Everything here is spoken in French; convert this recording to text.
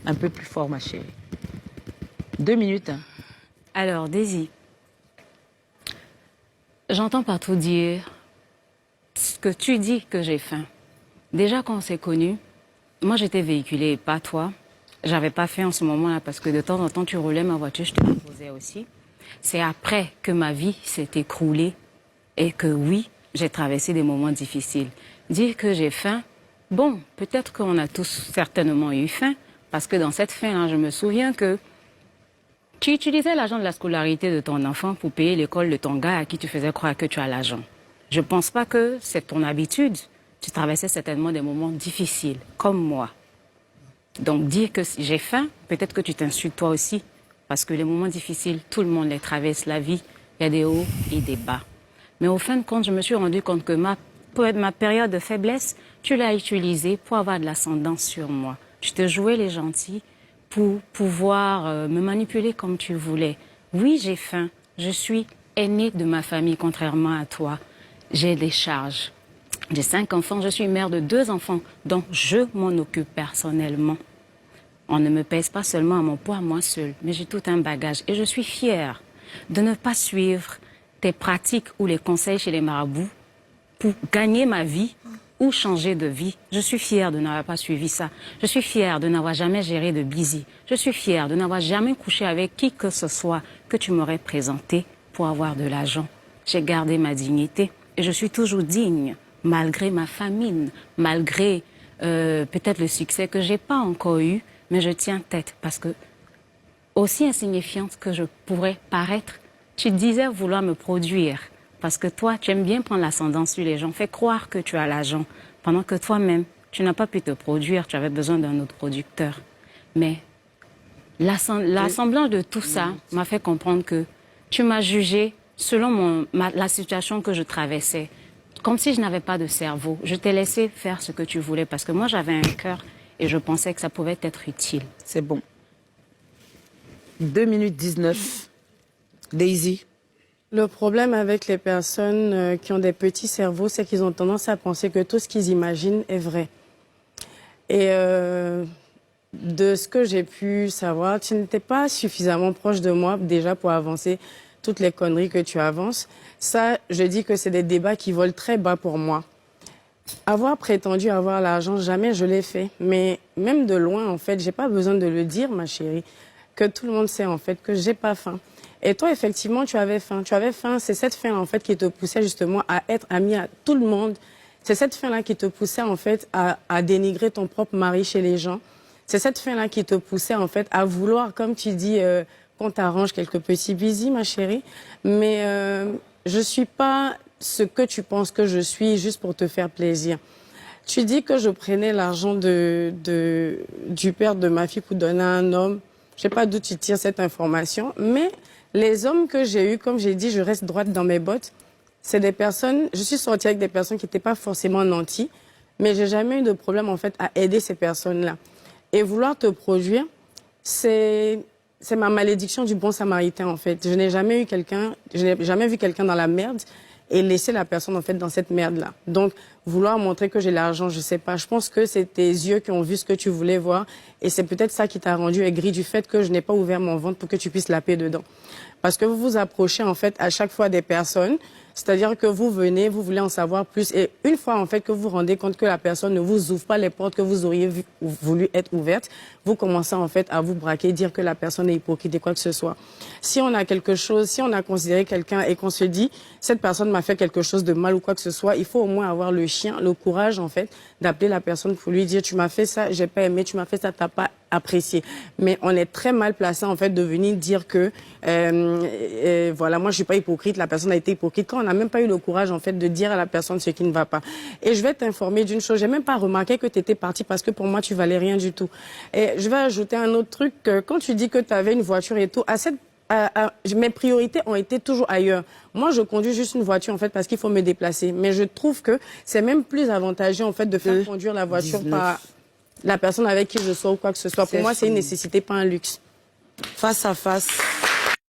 Un peu plus fort, ma chérie. 2 minutes. Hein. Alors, Daisy, j'entends partout dire que tu dis que j'ai faim. Déjà, quand on s'est connus, moi, j'étais véhiculée, pas toi. J'avais pas faim en ce moment-là parce que de temps en temps, tu roulais ma voiture, je te proposais aussi. C'est après que ma vie s'est écroulée et que oui, j'ai traversé des moments difficiles. Dire que j'ai faim, bon, peut-être qu'on a tous certainement eu faim parce que dans cette faim-là, je me souviens que tu utilisais l'argent de la scolarité de ton enfant pour payer l'école de ton gars à qui tu faisais croire que tu as l'argent. Je pense pas que c'est ton habitude. Tu traversais certainement des moments difficiles, comme moi. Donc dire que j'ai faim, peut-être que tu t'insultes toi aussi. Parce que les moments difficiles, tout le monde les traverse, la vie. Il y a des hauts et des bas. Mais au fin de compte, je me suis rendu compte que ma période de faiblesse, tu l'as utilisée pour avoir de l'ascendance sur moi. Tu te jouais les gentils pour pouvoir me manipuler comme tu voulais. Oui, j'ai faim. Je suis aînée de ma famille, contrairement à toi. J'ai des charges. J'ai 5 enfants. Je suis mère de 2 enfants, dont je m'en occupe personnellement. On ne me pèse pas seulement à mon poids, moi seule, mais j'ai tout un bagage. Et je suis fière de ne pas suivre tes pratiques ou les conseils chez les marabouts pour gagner ma vie ou changer de vie. Je suis fière de n'avoir pas suivi ça. Je suis fière de n'avoir jamais géré de busy. Je suis fière de n'avoir jamais couché avec qui que ce soit que tu m'aurais présenté pour avoir de l'argent. J'ai gardé ma dignité et je suis toujours digne, malgré ma famine, malgré peut-être le succès que j'ai pas encore eu. Mais je tiens tête parce que, aussi insignifiante que je pourrais paraître, tu disais vouloir me produire. Parce que toi, tu aimes bien prendre l'ascendant sur les gens. Fais croire que tu as l'argent. Pendant que toi-même, tu n'as pas pu te produire. Tu avais besoin d'un autre producteur. Mais l'assemblage de tout ça m'a fait comprendre que tu m'as jugé selon la situation que je traversais. Comme si je n'avais pas de cerveau. Je t'ai laissé faire ce que tu voulais parce que moi, j'avais un cœur. Et je pensais que ça pouvait être utile. C'est bon. 2 minutes 19. Daisy. Le problème avec les personnes qui ont des petits cerveaux, c'est qu'ils ont tendance à penser que tout ce qu'ils imaginent est vrai. Et de ce que j'ai pu savoir, tu n'étais pas suffisamment proche de moi déjà pour avancer toutes les conneries que tu avances. Ça, je dis que c'est des débats qui volent très bas pour moi. Avoir prétendu avoir l'argent, jamais je l'ai fait. Mais même de loin, en fait, j'ai pas besoin de le dire, ma chérie, que tout le monde sait, en fait, que j'ai pas faim. Et toi, effectivement, tu avais faim. Tu avais faim, c'est cette faim, en fait, qui te poussait justement à être ami à tout le monde. C'est cette faim-là qui te poussait, en fait, à dénigrer ton propre mari chez les gens. C'est cette faim-là qui te poussait, en fait, à vouloir, comme tu dis, qu'on t'arrange quelques petits bisous, ma chérie. Mais je suis pas ce que tu penses que je suis juste pour te faire plaisir. Tu dis que je prenais l'argent du père de ma fille pour donner à un homme. Je sais pas d'où tu tires cette information, mais les hommes que j'ai eus, comme j'ai dit, je reste droite dans mes bottes. C'est des personnes, je suis sortie avec des personnes qui n'étaient pas forcément nantis, mais j'ai jamais eu de problème en fait à aider ces personnes-là. Et vouloir te produire, c'est ma malédiction du bon samaritain en fait. Je n'ai jamais vu quelqu'un dans la merde et laisser la personne en fait dans cette merde-là. Donc, vouloir montrer que j'ai l'argent, je sais pas. Je pense que c'est tes yeux qui ont vu ce que tu voulais voir et c'est peut-être ça qui t'a rendu aigri du fait que je n'ai pas ouvert mon ventre pour que tu puisses laper dedans. Parce que vous vous approchez en fait à chaque fois des personnes, c'est-à-dire que vous venez, vous voulez en savoir plus et une fois en fait que vous vous rendez compte que la personne ne vous ouvre pas les portes que vous auriez voulu être ouvertes, vous commencez en fait à vous braquer, dire que la personne est hypocrite et quoi que ce soit. Si on a quelque chose, si on a considéré quelqu'un et qu'on se dit cette personne m'a fait quelque chose de mal ou quoi que ce soit, il faut au moins avoir le courage en fait d'appeler la personne pour lui dire tu m'as fait ça, j'ai pas aimé, tu m'as fait ça, t'as pas apprécié. Mais on est très mal placé en fait de venir dire que voilà, moi je suis pas hypocrite, la personne a été hypocrite quand on n'a même pas eu le courage en fait de dire à la personne ce qui ne va pas. Et je vais t'informer d'une chose, j'ai même pas remarqué que tu étais partie parce que pour moi tu valais rien du tout. Et je vais ajouter un autre truc, quand tu dis que tu avais une voiture et tout, mes priorités ont été toujours ailleurs. Moi, je conduis juste une voiture en fait parce qu'il faut me déplacer. Mais je trouve que c'est même plus avantageux en fait de faire conduire la voiture 19. par la personne avec qui je sois ou quoi que ce soit. Pour moi, c'est une nécessité, pas un luxe. Face à face.